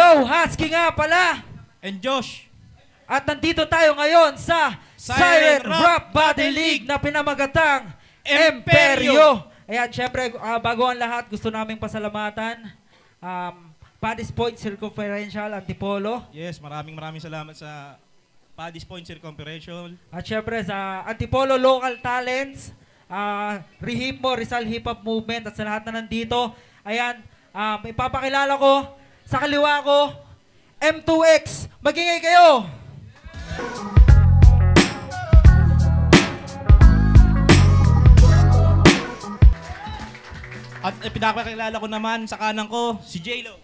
Yo, Husky nga pala! And Josh. At nandito tayo ngayon sa Silent Rap Battle League na pinamagatang Imperyo. Ayan, syempre, bago ang lahat, gusto naming pasalamatan Paddy's Point Circumferential Antipolo. Yes, maraming salamat sa Paddy's Point Circumferential. At syempre sa Antipolo Local Talents, Rehipmo, Rizal Hip Hop Movement at sa lahat na nandito. Ayan, ipapakilala ko, sa kaliwa ko, M2X. Magingay kayo! At pinapakilala ko naman sa kanan ko, si J-Lo.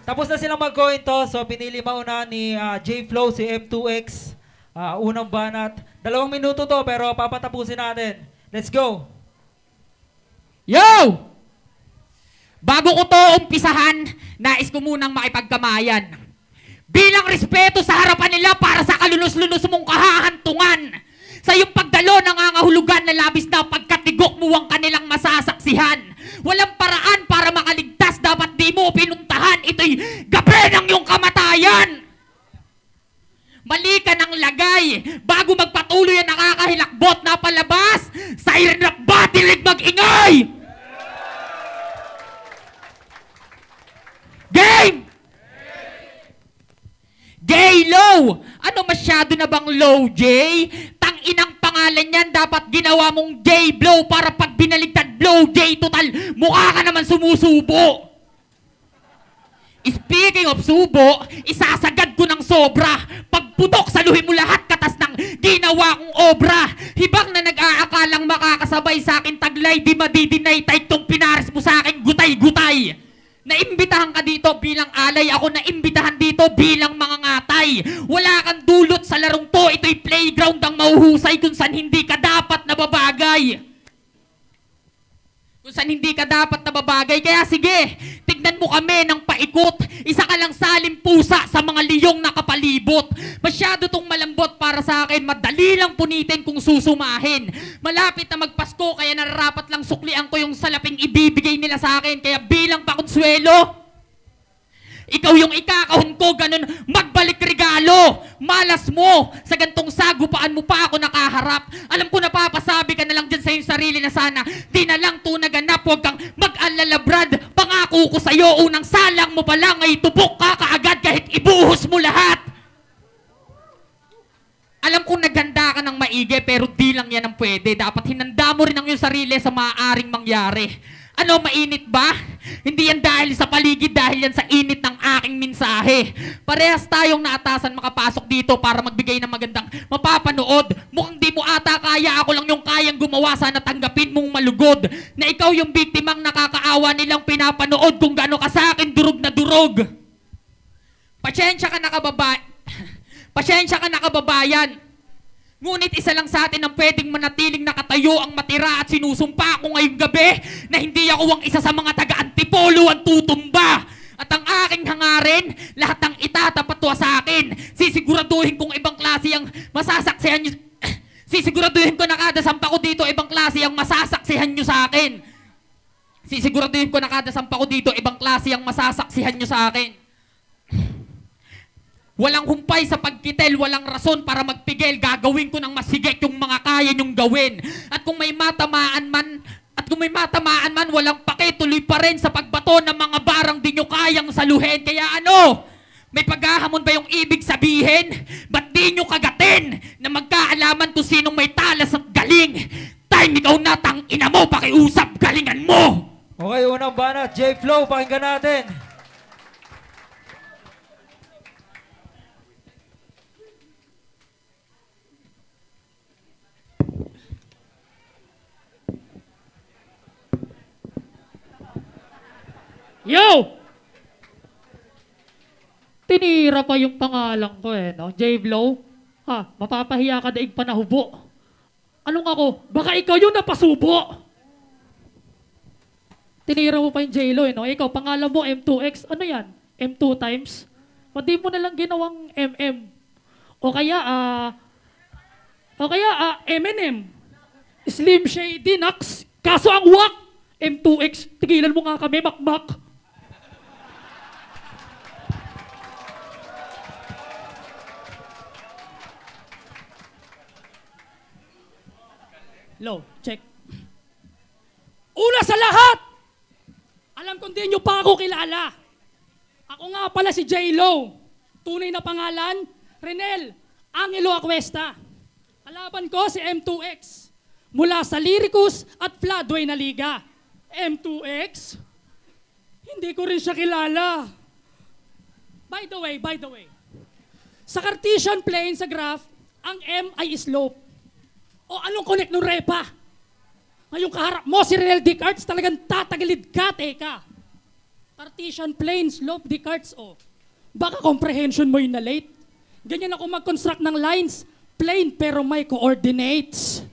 Tapos na silang mag-coin to, so pinili mauna ni J-Flow si M2X. Unang banat. 2 minuto to pero papatapusin natin. Let's go! Yo! Bago ko to umpisahan, nais ko munang makipagkamayan. Bilang respeto sa harapan nila para sa kalunos-lunos mong kahahantungan. Sa iyong pagdalo nangangahulugan na labis na pagkatigok mo ang kanilang masasaksihan. Walang paraan para makaligtas, dapat di mo pinuntahan. Ito'y gabi ng iyong kamatayan. Mali ka ng lagay. Bago magpatuloy ang nakakahilakbot na palabas, sa Silent Battle League mag-ingay! Game! Gay low! Ano masyado na bang low, Jay? Tanginang pangalan yan, dapat ginawa mong Jay blow para pag binaligtad blow, Jay, total, mukha ka naman sumusubo. Speaking of subo, isasagad ko ng sobra. Pagputok, saluhin mo lahat katas ng ginawa kong obra. Hibang na nag-aakalang makakasabay sa akin taglay, di madidinay, tay tong pinares mo sa akin gutay-gutay. Naimbitahan ka dito bilang alay, ako naimbitahan dito bilang mga ngatay. Wala kang dulot sa larong to, ito'y playground ang mauhusay kung saan hindi ka dapat nababagay. Kung saan hindi ka dapat nababagay, kaya sige, tignan mo kami ng paikot. Isa ka lang salim pusa sa mga liyong nakapalibot. Masyado tong malambot para sa akin, madali lang punitin kung susumahin. Malapit na magpasko, kaya nararapat lang suklian ko yung salaping ibibigay nila sa akin. Kaya bilang pakonsuelo, ikaw yung ikakahon ko, ganun, magbalik regalo. Malas mo, sa gantong sagupaan mo pa ako nakaharap. Alam ko napapasabi ka na lang dyan sa iyong sarili na sana di na lang to naganap, huwag kang mag-alala Brad. Pangako ko sa'yo, unang salang mo pa lang ay tubok ka kaagad kahit ibuhos mo lahat. Alam kong naghanda ka ng maigi pero di lang yan ang pwede. Dapat hinanda mo rin ang iyong sarili sa maaaring mangyari. Ano, mainit ba? Hindi yan dahil sa paligid, dahil yan sa init ng aking mensahe. Parehas tayong naatasan makapasok dito para magbigay ng magandang mapapanood. Mukhang di mo ata kaya, ako lang yung kayang gumawa, sana tanggapin mong malugod. Na ikaw yung biktimang nakakaawa nilang pinapanood kung gaano ka sa akin durog na durog. Pasensya ka na kababayan. Ngunit isa lang sa atin ang pwedeng manatiling nakatayo ang matira at sinusumpa ko ngayong gabi na hindi ako ang isa sa mga taga-Antipolo ang tutumba. At ang aking hangarin, lahat ng itatapatwa sa akin, sisiguraduhin kong ibang klase ang masasaksihan nyo. Sisiguraduhin ko na kada sampa ko dito, ibang klase ang masasaksihan nyo sa akin. Sisiguraduhin ko na kada sampa ko dito, ibang klase ang masasaksihan nyo sa akin. Walang humpay sa pagkitel, walang rason para magpigil. Gagawin ko ng masigit yung mga kaya nyong gawin. At kung may matamaan man, walang pakituloy pa rin sa pagbato ng mga barang di nyo kayang saluhin. Kaya ano? May paghahamon ba yung ibig sabihin? Ba't di nyo kagatin na magkaalaman kung sinong may talas at galing? Time ikaw na, tang ina mo, pakiusap, galingan mo! Okay, unang banat, J-Flow, pakinggan natin. Yo! Tinira pa yung pangalan ko no? J-Blow. Ha, mapapahiya ka daig pa nahubo. Anong ako? Baka ikaw yung napasubo. Tinira mo pa yung J-Lo no? Ikaw, pangalan mo M2X. Ano yan? M2 times? Pati mo na lang ginawang MM. O kaya, Eminem. Slim Shady, Nax. Kaso ang wak, M2X, tigilan mo nga kami, makmak. Low, check. Una sa lahat, alam kong di nyo pa ako kilala. Ako nga pala si J-Lo. Tunay na pangalan, Renel Angelo Acuesta. Kalaban ko si M2X. Mula sa Lyricus at Floodway na liga. M2X? Hindi ko rin siya kilala. By the way, sa Cartesian plane sa graph, ang M ay slope. O anong connect ng repa? Ngayong kaharap mo si Renel Descartes, talagang tatagilid ka, teka. Cartesian plane, slope, Descartes, o. Baka comprehension mo yung na-late. Ganyan ako mag-construct ng lines, plane pero may coordinates.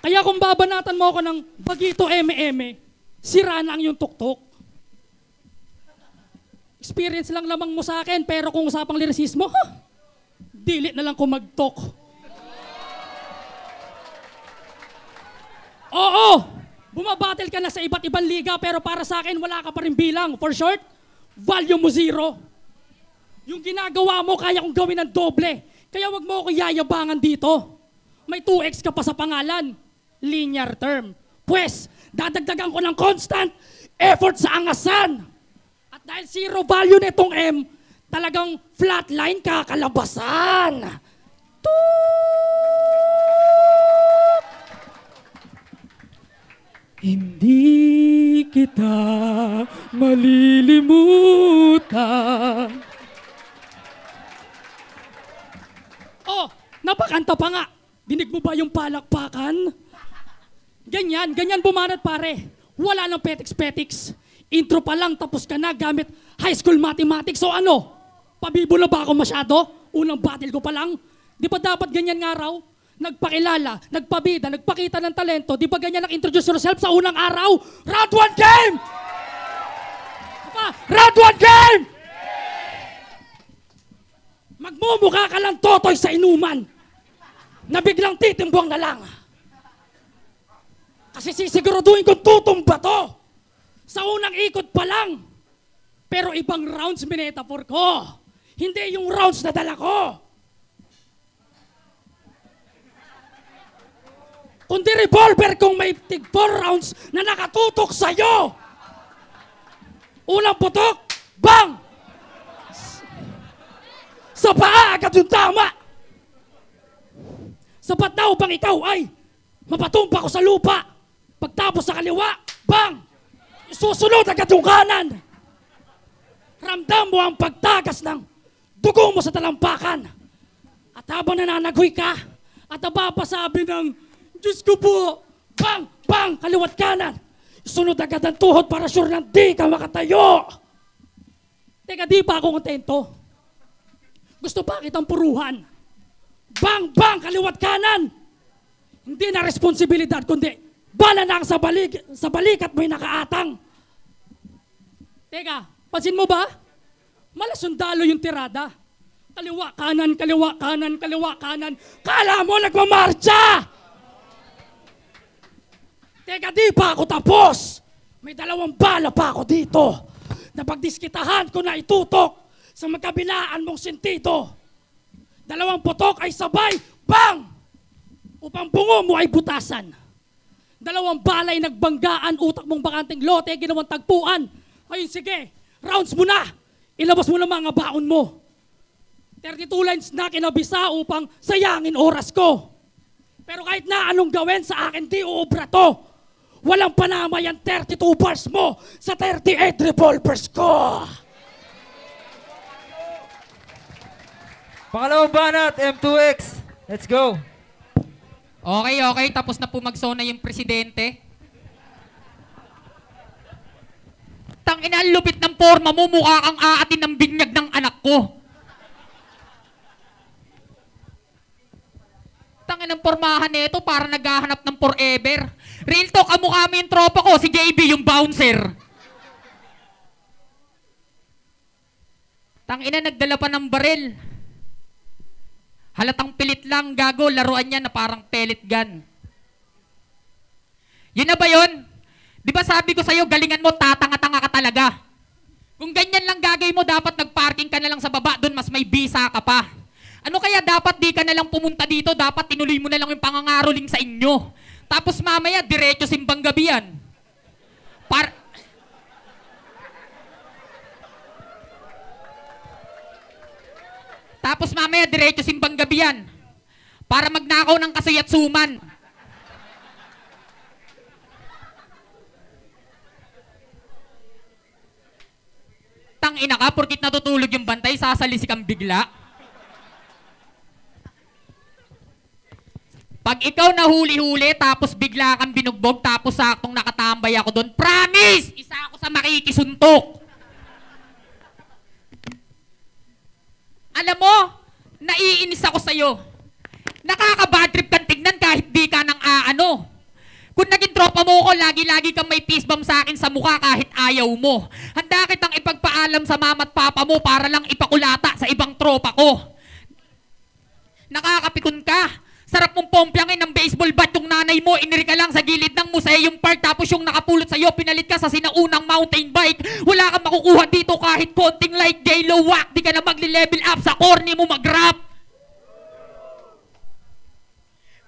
Kaya kung babanatan mo ako ng bagito eme-eme, sira na ang yung tuktok. Experience lang lamang mo sa akin, pero kung usapang lyricismo, dilit na lang kung mag-talk. Oo, bumabattle ka na sa iba't ibang liga, pero para sa akin, wala ka pa rin bilang. For short, value mo 0. Yung ginagawa mo, kaya kong gawin ng doble. Kaya wag mo ako yayabangan dito. May 2x ka pa sa pangalan. Linear term. Pwes, dadagdagan ko ng constant effort sa angasan. At dahil 0 value nitong M, talagang flatline kakalabasan. Toot! Hindi kita malilimutan. Oh, napakanta pa nga. Dinig mo ba yung palakpakan? Ganyan bumanat pare. Wala nang petiks-petiks. Intro pa lang tapos ka na gamit high school mathematics. So ano? Pabibo na ba ako masyado? Unang battle ko pa lang. Di ba dapat ganyan nga raw? Nagpakilala, nagpabida, nagpakita ng talento. Di ba ganyan nag-introduce yourself sa unang araw? Round 1 game! Round 1 game! Magmumukha ka lang totoy sa inuman na biglang titimbang na lang. Kasi sisiguraduhin kong tutumba to sa unang ikot pa lang. Pero ibang rounds minetaphor ko. Hindi yung rounds na dala ko. Kundi revolver kung may tig 4 rounds na nakatutok sa'yo. Unang putok, bang! Sa paa agad yung tama. Sapat na upang ikaw ay mapatumpa ko sa lupa. Pagtapos sa kaliwa, bang! Susunod agad yung kanan. Ramdam mo ang pagtagas ng dugo mo sa talampakan. At habang nananaghoy ka, at napapasabi ng, Diyos ko po, bang! Bang! Kaliwat kanan. Sunod agad ang tuhod para sure na di ka makatayo. Teka, di pa ako kontento. Gusto pa kitang puruhan. Bang! Bang! Kaliwat kanan. Hindi na responsibilidad, kundi bala na ang sa balikat mo'y nakaatang. Teka, pansin mo ba? Malasundalo yung tirada. Kaliwa kanan, kaliwa kanan, kaliwa kanan. Kala mo nagmamarcha! Teka, di pa ako tapos. May 2 bala pa ako dito. Napagdiskitahan ko na itutok sa magkabilaan mong sentido. 2 putok ay sabay, bang! Upang bungo mo ay butasan. 2 balay nagbanggaan, utak mong bakanteng lote, ginawang tagpuan. Ayun, sige, rounds mo na. Ilabas mo na mga baon mo. 32 lines na kinabisa upang sayangin oras ko. Pero kahit na anong gawin sa akin, di uubra to. Walang panama yan 32 bars mo sa 38 revolvers ko. Pangalawang banat, M2X. Let's go. Okay, tapos na po magsona yung presidente. Tangina, ang lupit ng forma mo, mukha kang aatin ng binyag ng anak ko. Tangina ng pormahan nito para naghahanap ng forever. Real talk, ang mukha mo yung tropa ko, si JB, yung bouncer. Tangina, nagdala pa ng baril. Halatang pilit lang, gago, laruan niya na parang pellet gun. Yun na ba yun? Di ba sabi ko sa'yo, galingan mo, tatanga-tanga ka talaga. Kung ganyan lang gagawin mo, dapat nag-parking ka na lang sa baba, doon mas may visa ka pa. Ano kaya dapat di ka na lang pumunta dito, dapat tinuloy mo na lang yung pangangaroling sa inyo. Tapos mamaya, diretso simbang gabi yan. Tapos mamaya, diretso simbang gabi yan. Para magnakaw ng kasuyat-suman. Tangina ka, porkit natutulog yung bantay, sasalisi kang bigla. Pag ikaw nahuli-huli, tapos bigla kang binugbog, tapos saktong nakatambay ako doon, promise! Isa ako sa makikisuntok. Alam mo, naiinis ako sa'yo. Nakaka-bad trip kang tignan kahit di ka nang aano. Kung naging tropa mo ko, lagi-lagi kang may peace bomb sa akin sa mukha kahit ayaw mo. Handa kitang ipagpaalam sa mama at papa mo para lang ipakulata sa ibang tropa ko. Nakakapikon ka. Sarap mong pompyangin ng baseball bat yung nanay mo, iniri ka lang sa gilid ng museum park, tapos yung nakapulot sa'yo, pinalit ka sa sinaunang mountain bike. Wala kang makukuha dito kahit konting like J-Lo whack, di ka na magli-level up sa corny mo mag-rap.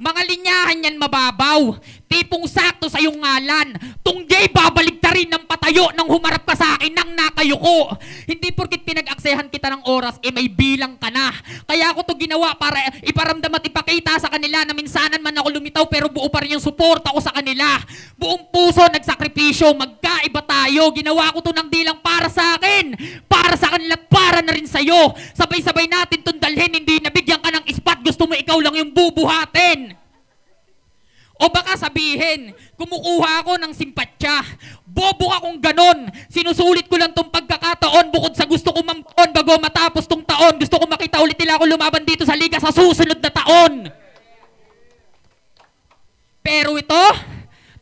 Mga linyahan yan mababaw, tipong sakto sa iyong ngalan. Tunggay babalik ta rin ng patayo nang humarap ka sa akin nang nakayuko. Hindi porkit pinag-aksehan kita ng oras, may bilang ka na. Kaya ako to ginawa para iparamdam at ipakita sa kanila na minsanan man ako lumitaw pero buo pa rin yung suporta ko sa kanila. Buong puso, nagsakripisyo, magkaiba tayo. Ginawa ko to ng dilang para sa akin, para sa kanila at para na rin sa'yo. Sabay-sabay natin tong dalhin, hindi nabigyan ka ng ispat, gusto mo ikaw lang yung bubuhatin. O baka sabihin, kumukuha ako ng simpatsya. Bobo ka kung ganon. Sinusulit ko lang tong pagkakataon bukod sa gusto ko mampon bago matapos tong taon. Gusto ko makita ulit nila ako lumaban dito sa liga sa susunod na taon. Pero ito,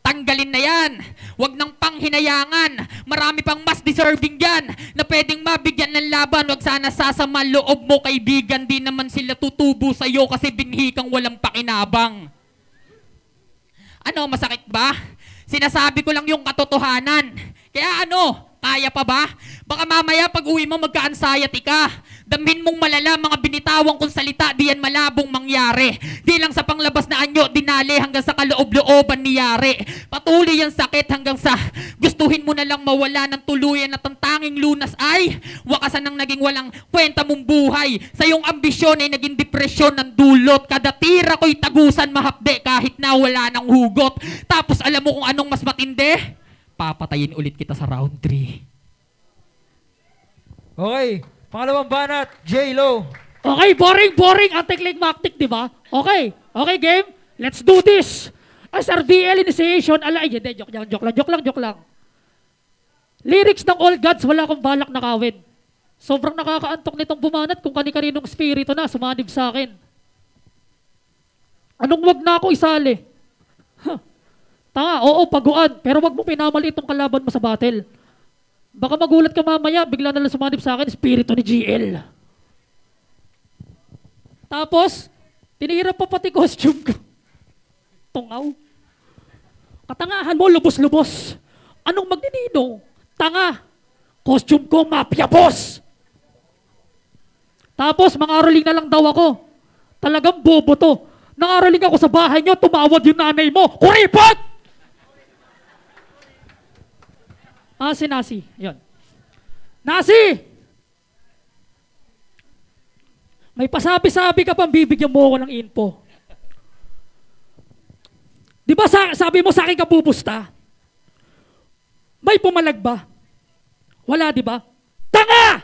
tanggalin na yan. Huwag nang panghinayangan. Marami pang mas deserving yan na pwedeng mabigyan ng laban. Huwag sana sasama loob mo, kaibigan. Di naman sila tutubo sa'yo kasi binhi kang walang pakinabang. Ano, masakit ba? Sinasabi ko lang yung katotohanan. Kaya ano, kaya pa ba? Baka mamaya pag uwi mo magka-anxiety ka. Damhin mong malala mga binitawang kong salita, di yan malabong mangyari. Di lang sa panglabas na anyo, dinali hanggang sa kaloob-looban niyari. Patuloy ang sakit hanggang sa gustuhin mo na lang mawala ng tuluyan at ang tanging lunas ay wakasan ng naging walang kwenta mong buhay. Sa iyong ambisyon ay naging depresyon ng dulot. Kada tira ko'y tagusan mahapde kahit na wala ng hugot. Tapos alam mo kung anong mas matindi? Papatayin ulit kita sa round 3. Okay. Pangalawang banat, J-Lo. Okay, boring, anticlimactic, di ba? Okay, game, let's do this. SRBL initiation, joke lang. Lyrics ng All Gods, wala akong balak na kawin. Sobrang nakakaantok nitong bumanat kung kani-kaninong spirito na sumanib sa akin. Anong wag na ako isali? Tanga, oo, paguan, pero wag mo pinamali itong kalaban mo sa battle. Baka magulat ka mamaya, bigla na lang sumanib sa akin, spirito ni GL. Tapos, tinihirap pa pati costume ko. Tungaw. Katangahan mo, lubos-lubos. Anong magnininong? Tanga. Costume ko, mafia boss. Tapos, mangaroling na lang daw ako. Talagang bobo to. Nangaroling ako sa bahay nyo, tumawad yung nanay mo. Kuripot! Si Nasi. Yun. Nasi! May pasabi-sabi ka pang bibigyan mo ako ng info. Di ba sabi mo sa akin ka pupusta? May pumalag ba? Wala, di ba? Tanga!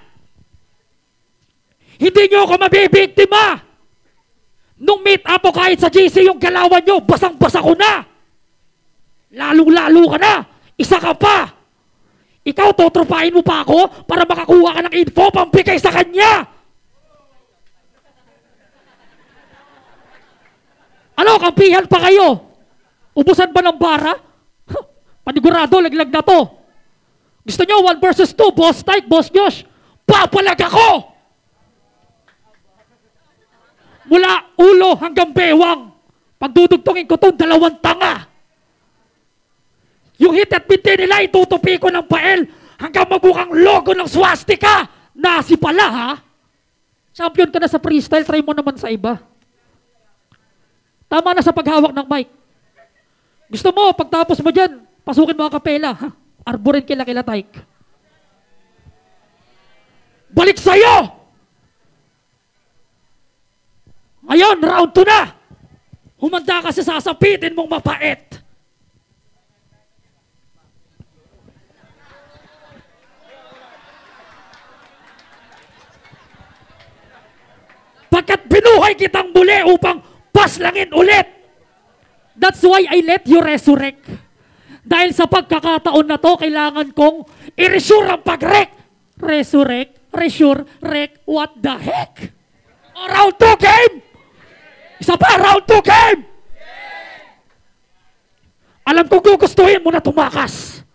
Hindi nyo ako mabibiktima! Nung meet up ko kahit sa GC yung galawan nyo, basang-basa ko na! Lalong-lalo ka na! Isa ka pa! Ikaw, tutropahin mo pa ako para makakuha ka ng info pampigay sa kanya! Ano, kampihan pa kayo? Ubusan ba ng bara? Panigurado, laglag na to. Gusto nyo 1 versus 2, Boss Tyke, Boss Josh? Papalag ako! Mula ulo hanggang bewang. Pagdudugtungin ko itong 2 tanga. Yung hit at binti nila, itutupi ko ng pael hanggang magbukhang logo ng swastika. Nasi pala, ha? Champion ka na sa freestyle, try mo naman sa iba. Tama na sa paghawak ng mic. Gusto mo, pagtapos mo dyan, pasukin mo ang kapela, ha? Arborin kila Tyke. Balik sa'yo! Ngayon, round 2 na! Humanda ka sa sasapitin mong mapait. Pagkat binuhay kitang muli upang paslangin ulit. That's why I let you resurrect. Dahil sa pagkakataon na to, kailangan kong i-resure ang pag-rek. Resurrect, resure, rek, what the heck? O, round 2 game! Isa pa, round 2 game! Alam kong gugustuhin mo na tumakas.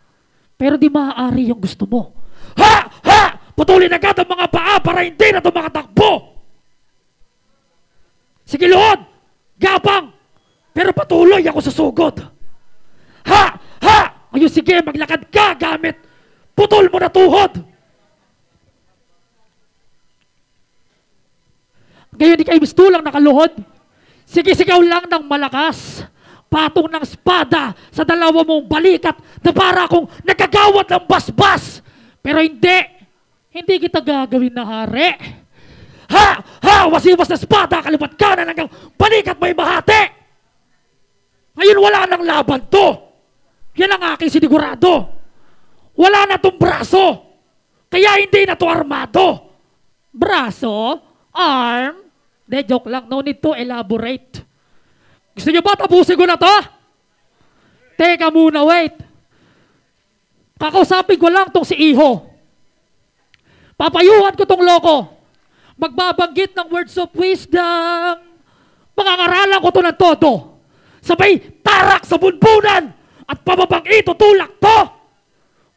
Pero di maaari yung gusto mo. Ha! Ha! Putulin agad ang mga paa para hindi na ito makatakbo. Sige, Lord! Gapang! Pero patuloy ako sa sugod. Ha! Ha! Ngayon sige, maglakad ka gamit putol mo na tuhod. Ngayon di kayo mistulang nakaluhod. Sige, sigaw lang ng malakas. Patong ng espada sa 2 mong balikat na para akong nagkagawad ng basbas. Pero hindi kita gagawin na hari. Ha! Ha! Wasiwas na espada, kalipat kanan hanggang balikat may mahati. Ngayon wala nang laban to. Yan ang aking sinigurado. Wala na tong braso. Kaya hindi na to armado. Braso? Arm? De, joke lang. No need to elaborate. Gusto nyo ba tapusin ko na to? Teka muna, wait. Kakausapin ko lang tong si Iho. Papayuhan ko tong loko. Magbabanggit ng words of wisdom. Mangangaralan ko to ng todo. Sabay tarak sa bunbunan at pababang itutulak to.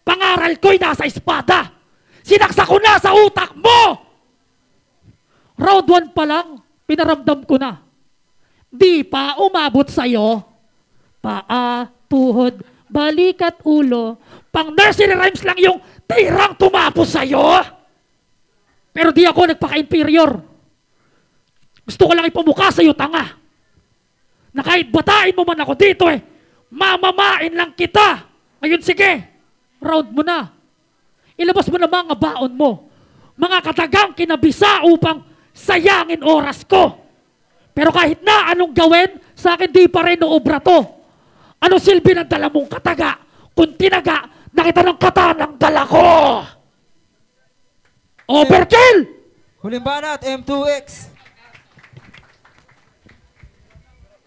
Pangaral ko'y nasa espada. Sinaksa ko na sa utak mo. Round 1 pa lang, pinaramdam ko na. Di pa umabot sa'yo. Paa, tuhod, balikat, ulo. Pang nursery rhymes lang yung tirang tumapos sa'yo. Pero di ako nagpaka-inferior. Gusto ko lang ipamukha sa'yo, tanga. Na kahit batain mo man ako dito mamamain lang kita. Ngayon sige, round mo na. Ilabas mo na mga baon mo. Mga katagang kinabisa upang sayangin oras ko. Pero kahit na anong gawin, sa akin di pa rin noobra to. Ano silbi ng dala mong kataga? Kung tinaga, nakita ng kata ng dala ko. Overkill! Huling banat, M2X.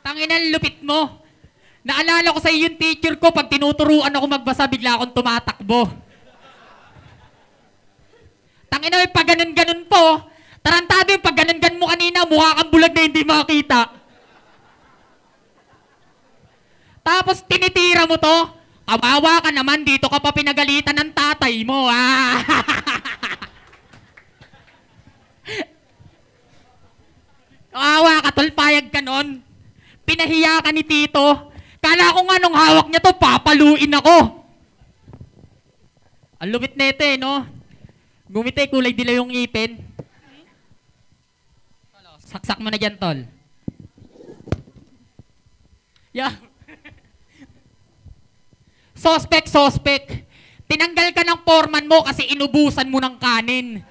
Tanginan lupit mo. Naalala ko sa iyo yung teacher ko, pag tinuturuan ako magbasa, bigla akong tumatakbo. Tanginan may pag ganun-ganun po. Tarantado yung pag ganun-ganun mo kanina, mukha kang bulag na hindi makita. Tapos tinitira mo to. Kawawa ka naman, dito ka pa pinagalitan ng tatay mo. Kawawa ka, tol, payag ka nun. Pinahiya ka ni Tito. Kala ko nga nung hawak niya to, papaluin ako. Ang lumit na ito no? Gumite, kulay dila yung ipin. Saksak mo na dyan, tol. Yeah. Suspect. Tinanggal ka ng foreman mo kasi inubusan mo ng kanin.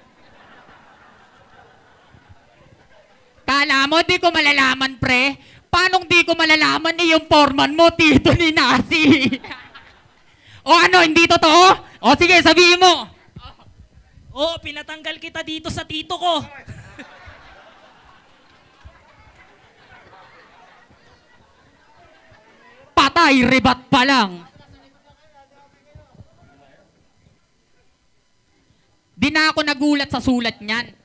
Kala mo, di ko malalaman, pre. Paano di ko malalaman yung foreman mo, Tito ni Nasi? O ano, hindi totoo? O sige, sabihin mo. Oo, pinatanggal kita dito sa tito ko. Patay, ribat pa lang. Di na ako nagulat sa sulat niyan.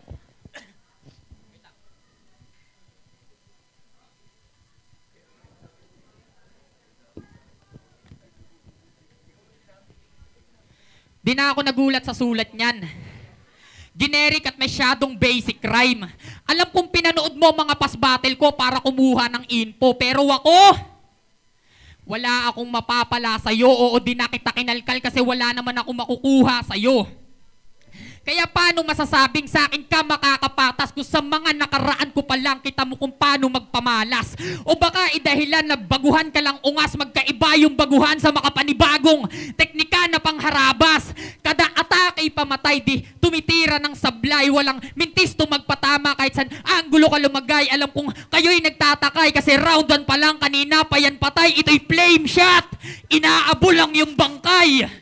Di na ako nagulat sa sulat niyan. Generic at masyadong basic crime. Alam kong pinanood mo mga past battle ko para kumuha ng info, pero ako, wala akong mapapala sa'yo. Oo, di na kita kinalkal kasi wala naman ako makukuha sa'yo. Kaya paano masasabing sa akin ka makakapatas kung sa mga nakaraan ko pa lang kita mo kung paano magpamalas? O baka idahilan na baguhan ka lang ungas, magkaiba yung baguhan sa makapanibagong teknika na pangharabas. Kada atake pamatay, di tumitira ng sablay, walang mintis to magpatama kahit saan anggulo ka lumagay. Alam kong kayo'y nagtatakay kasi round 1 pa lang kanina pa yan patay. Ito'y flame shot, inaabol lang yung bangkay.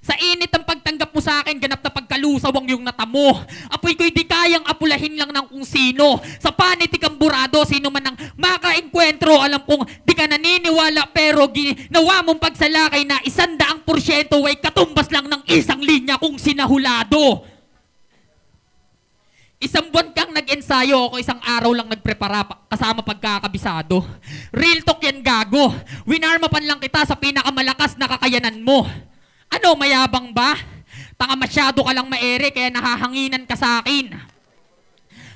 Sa init ang pagtanggap mo sa akin, ganap na pagkalusawang yung natamo. Apoy ko'y di kayang apulahin lang ng kung sino. Sa panitikang burado, sino man ang makaenkwentro. Alam kong di ka naniniwala pero ginawa mong pagsalakay na 100% ay katumbas lang ng isang linya kung sinahulado. Isang buwan kang nag-ensayo, ako isang araw lang nagprepara kasama pagkakabisado. Real talk yan gago. Winarmapan lang kita sa pinakamalakas na kakayanan mo. Ano, mayabang ba? Tanga masyado ka lang maere kaya nahahanginan ka sa akin.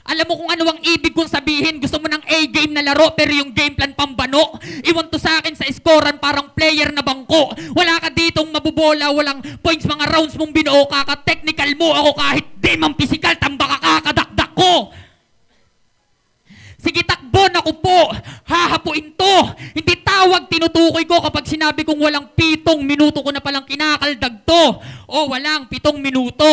Alam mo kung ano ang ibig kong sabihin, gusto mo ng A-game na laro pero yung game plan pambano. Iwan to sa akin sa scorean parang player na bangko. Wala ka ditong mabubola, walang points, mga rounds mong binuo, kaka-technical mo ako kahit di man physical, tamba ka kakadakdak ko. Sige takbo na ko po, hahapuin to. Hindi tawag tinutukoy ko kapag sinabi kong walang 7 minuto ko na palang kinakaldag to. O walang 7 minuto.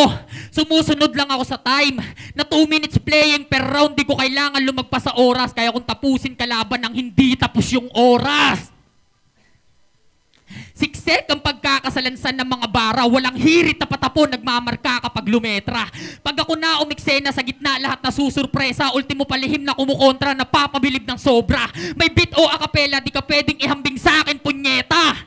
Sumusunod lang ako sa time. Na 2 minutes playing per round, di ko kailangan lumagpas sa oras. Kaya kung tapusin kalaban ng hindi tapos yung oras. Siksek ang pagkakasalansan ng mga bara, walang hirit na patapon, nagmamarka kapag lumetra. Pag ako na umiksena sa gitna, lahat na susurpresa, ultimo palihim na kumukontra, napapabilib ng sobra. May beat o akapela, di ka pwedeng ihambing sa akin, punyeta.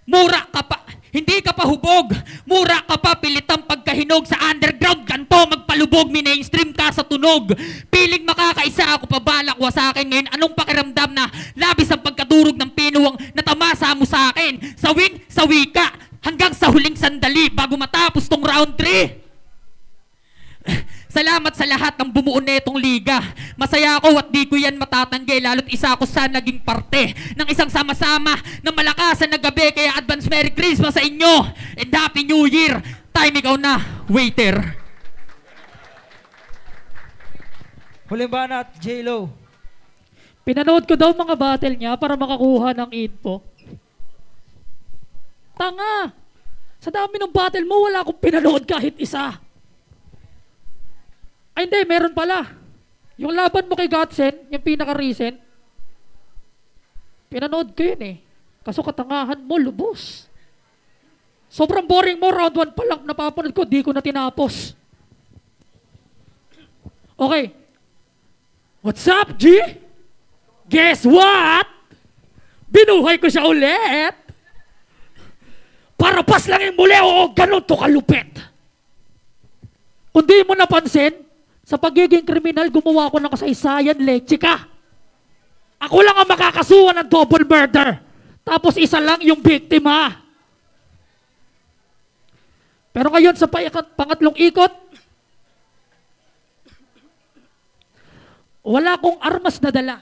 Mura ka pa, hindi ka pa hubog. Mura ka pa, pilitang pagkahinog sa underground, ganto, magpalubog, mainstream ka sa tunog. Piling makakaisa ako, pabalakwa sa akin ngayon. Anong pakiramdam na labis ang pagkadurog ng pinuwang natamasa mo sa akin? Sawing, sawi ka, hanggang sa huling sandali bago matapos tong round 3. Salamat sa lahat ng bumuo netong liga. Masaya ako at di ko yan matatanggi, lalo't isa ako sa naging parte ng isang sama-sama na malakasan na gabi. Kaya advance Merry Christmas sa inyo and Happy New Year. Time ikaw na, waiter. Huling banat, J-Lo. Pinanood ko daw mga battle niya para makakuha ng info. Tanga! Sa dami ng battle mo, wala akong pinanood kahit isa. Ay hindi, meron pala. Yung laban mo kay Godsend, yung pinaka-recent, pinanood ko yun eh. Kaso katangahan mo, lubos. Sobrang boring mo, round 1 pa lang napapanood ko, di ko na tinapos. Okay. What's up, G? Guess what? Binuhay ko siya ulit. Para pas lang yung muli, oo, ganun to kalupit. Kung di mo napansin, sa pagiging kriminal, gumawa ko ng kasaysayan, leche ka. Ako lang ang makakasuhan ng double murder. Tapos isa lang yung biktima. Pero ngayon sa pangatlong ikot, wala akong armas na dala.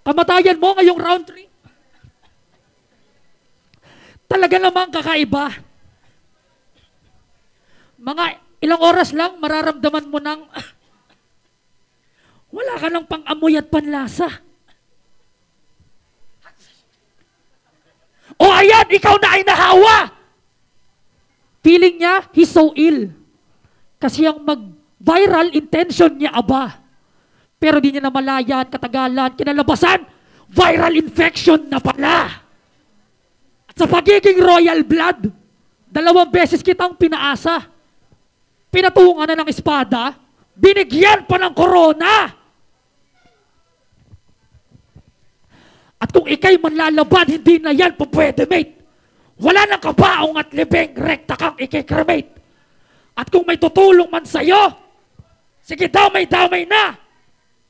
Kamatayan mo ngayong round 3. Talaga namang kakaiba. Mga ilang oras lang, mararamdaman mo ng wala ka ng pang-amoy at panlasa. O ayan, ikaw na ay nahawa! Feeling niya, he's so ill. Kasi ang mag-viral intention niya, aba. Pero di niya namalayan, katagalan, kinalabasan, viral infection na pala. At sa pagiging royal blood, 2 beses kitang pinaasa. Pinatungan na ng espada, binigyan pa ng corona. At kung ikay manlalaban, hindi na yan po pwede, mate. Wala nang kabaong at libing, rekta kang ikikremate. At kung may tutulong man sa'yo, sige damay-damay na.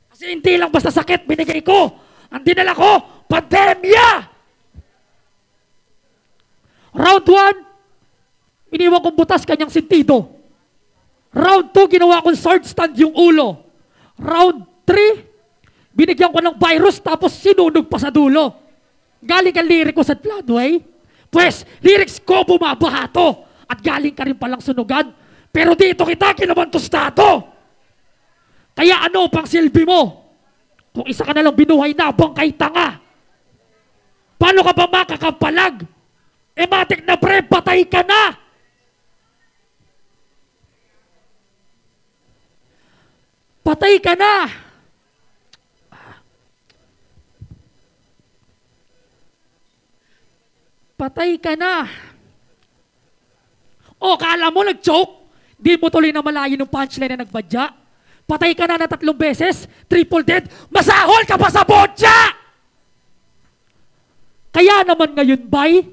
Kasi hindi lang basta sakit binigay ko. Ang dinala ko, pandemya! Round 1, iniwan kong butas kanyang sentido. Round 2, ginawa kong sword stand yung ulo. Round 3, binigyan ko ng virus tapos sinunog pa sa dulo. Galing ang lyric ko sa Floodway. Pues, lyrics ko bumabaha to. At galing ka rin palang sunugan. Pero dito kita kinaman tostado. Kaya ano pang silbi mo? Kung isa ka nalang binuhay na bangkay tanga. Paano ka ba makakapalag? Matik na pre, patay ka na! Patay ka na! Patay ka na! O, kala mo nag-joke? Di mo tuloy na malayo ng punchline na nagbadya? Patay ka na 3 beses? Triple dead? Masahol ka pa sa bodya! Kaya naman ngayon, bay,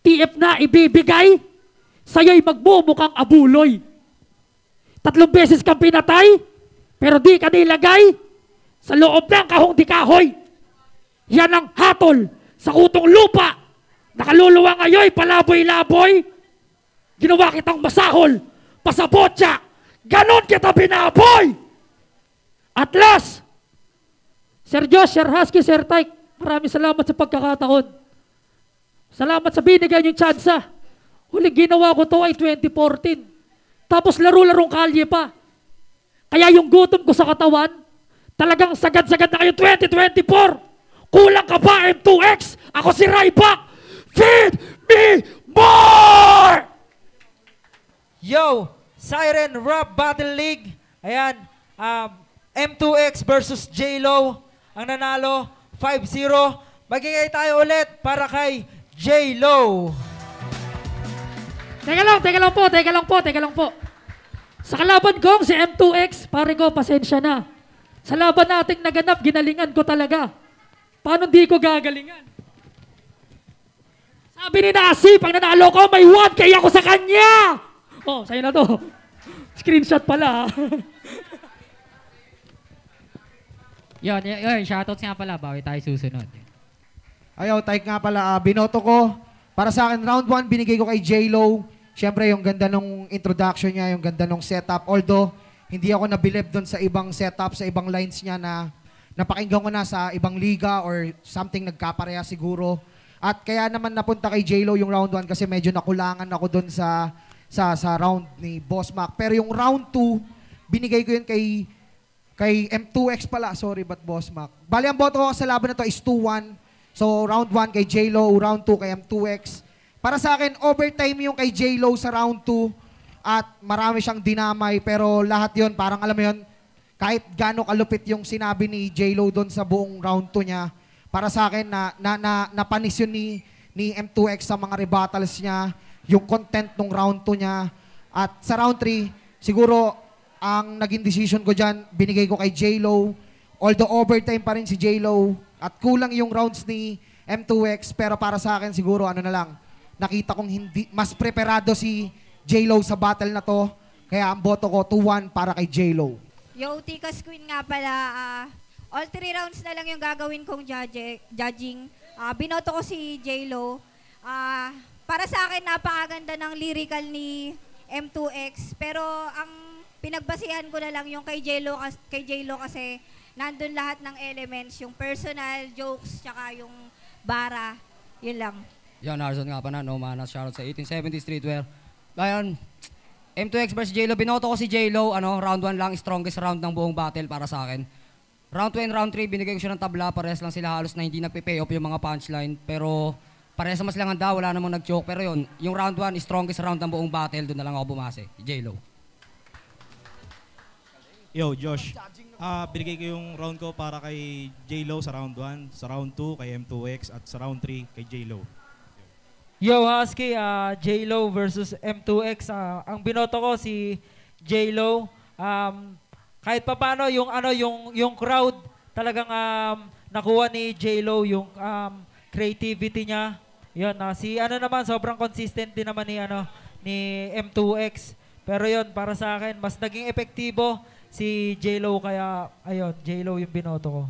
TF na ibibigay, sa'yo'y magmumukhang abuloy. 3 beses kang pinatay, pero di ka nilagay sa loob ng kahong di kahoy. Yan ang hatol sa kutong lupa. Nakaluluwa ngayon, palaboy-laboy. Ginawa kitang masahol, pasabotya, ganon kita binaboy. At last, Sir Josh, Sir Husky, Sir Tyke, maraming salamat sa pagkakataon. Salamat sa binigay niyong tsansa. Huling ginawa ko to ay 2014. Tapos laro-larong kalye pa. Kaya yung gutom ko sa katawan, talagang sagad-sagad na kayo 2024. Kulang ka ba, M2X? Ako si Ryback. Feed me more! Yo, Siren Rap Battle League. Ayan, M2X versus J-Lo. Ang nanalo, 5-0. Magigay tayo ulit para kay J-Lo. Teka lang po. Sa kalaban kong si M2X, pare ko, pasensya na. Sa laban nating naganap, ginalingan ko talaga. Paano di ko gagalingan? Sabi ni Nasi, pag nanalo ko, may 1K ako sa kanya! Oh, sa'yo na to. Screenshot pala. Yun, shoutouts nga pala, bawi tayo susunod. Ayaw, Tyke nga pala, binoto ko. Para sa akin, round 1, binigay ko kay J-Lo. Siyempre, yung ganda nung introduction niya, yung ganda nung setup. Although, hindi ako nabilib doon sa ibang setup, sa ibang lines niya na napakinggan ko na sa ibang liga or something nagkapareha siguro. At kaya naman napunta kay J-Lo yung round 1 kasi medyo nakulangan ako doon sa round ni Boss Mac. Pero yung round 2, binigay ko yun kay M2X pala. Sorry, but Boss Mac. Bali, ang boto ko sa laban na to is 2-1. So, round 1 kay J-Lo, round 2 kay M2X. Para sa akin, overtime yung kay J-Lo sa round 2 at marami siyang dinamay. Pero lahat yon parang alam mo yun, kahit gaano kalupit yung sinabi ni J-Lo doon sa buong round 2 niya, para sa akin, napanis yun ni M2X sa mga rebuttals niya, yung content ng round 2 niya. At sa round 3, siguro, ang naging decision ko dyan, binigay ko kay J-Lo. Although overtime pa rin si J-Lo, at kulang yung rounds ni M2X, pero para sa akin siguro ano na lang, nakita kong hindi mas preparado si J-Lo sa battle na to, kaya ang boto ko 2-1 para kay J-Lo. Yo, Tikas Queen nga pala, all 3 rounds na lang yung gagawin kong judging. Binoto ko si J-Lo. Para sa akin, napakaganda ng lyrical ni M2X, pero ang pinagbasihan ko na lang yung kay J-Lo kasi nandun lahat ng elements, yung personal, jokes, tsaka yung bara. Yun lang. Yan, Arzon nga pa na, no manas, shoutout sa 1870 Streetwear. Ngayon, M2X versus J-Lo, binoto ko si J-Lo, round 1 lang, strongest round ng buong battle para sa akin. Round 2 and round 3, binigay ko siya ng tabla, parehas lang sila halos na hindi nagpe-pay off yung mga punchline, pero parehas mas lang handa, wala namang nag-choke, pero yun, yung round 1, strongest round ng buong battle, doon na lang ako bumase, J-Lo. Yo, Josh. Binigay ko yung round ko para kay J-Lo sa round 1, sa round 2 kay M2X, at sa round 3 kay J-Lo. Yo, Husky, J-Lo versus M2X. Ang binoto ko si J-Lo. Kahit papaano yung crowd talagang nakuha ni J-Lo yung creativity niya. Yun, si naman sobrang consistent din naman ni M2X. Pero yun, para sa akin mas naging epektibo si J-Lo, kaya ayun, J-Lo yung binoto ko.